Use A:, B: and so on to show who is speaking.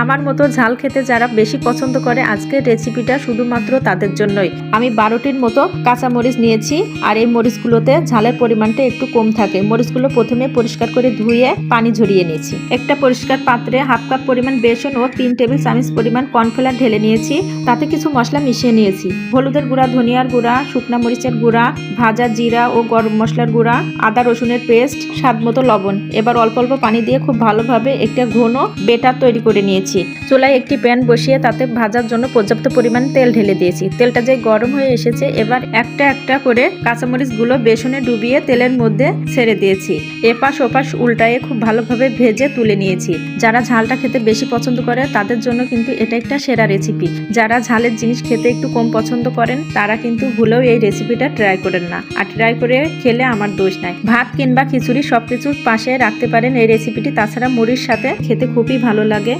A: আমার মতো ঝাল খেতে যারা বেশি পছন্দ করে আজকের রেসিপিটা শুধুমাত্র তাদের জন্যই। আমি 12টির মতো কাঁচা মরিচ নিয়েছি, আর এই মরিচগুলোতে ঝালের পরিমাণটা একটু কম থাকে। মরিচগুলো প্রথমে পরিষ্কার করে ধুয়ে পানি ঝরিয়ে নিয়েছি। একটা পরিষ্কার পাত্রে হাফ কাপ পরিমাণ বেসন ও 3 টেবিল চামচ পরিমাণ কর্নফ্লাওয়ার ঢেলে নিয়েছি। তাতে কিছু মশলা মিশিয়ে নিয়েছি। হলুদের গুঁড়া, ধনিয়ার গুঁড়া, শুকনা মরিচের গুঁড়া, ভাজা জিরা ও গরম মশলার গুঁড়া, আদা রসুনের পেস্ট, স্বাদ মতো লবণ। এবার অল্প অল্প পানি দিয়ে খুব ভালোভাবে একটা ঘন বেটার তৈরি করে নিয়েছি। চুলায় একটি প্যান বসিয়ে তাতে ভাজার জন্য পর্যাপ্ত পরিমাণ তেল ঢেলে দিয়েছি। তেলটা যে গরম হয়ে এসেছে, এবার একটা একটা করে কাঁচামরিচগুলো বেসনে ডুবিয়ে তেলের মধ্যে ছেড়ে দিয়েছি। এপাশ ওপাশ উল্টায়ে খুব ভালোভাবে ভেজে তুলে নিয়েছি। যারা ঝালটা খেতে বেশি পছন্দ করে তাদের জন্য কিন্তু এটা একটা সেরা রেসিপি। যারা ঝালের জিনিস খেতে একটু কম পছন্দ করেন তারা কিন্তু ভুলেও এই রেসিপিটা ট্রাই করেন না। আর ট্রাই করে খেলে আমার দোষ নাই। ভাত কিংবা খিচুড়ি সবকিছুর পাশে রাখতে পারেন এই রেসিপিটি। তাছাড়া মুড়ির সাথে খেতে খুবই ভালো লাগে।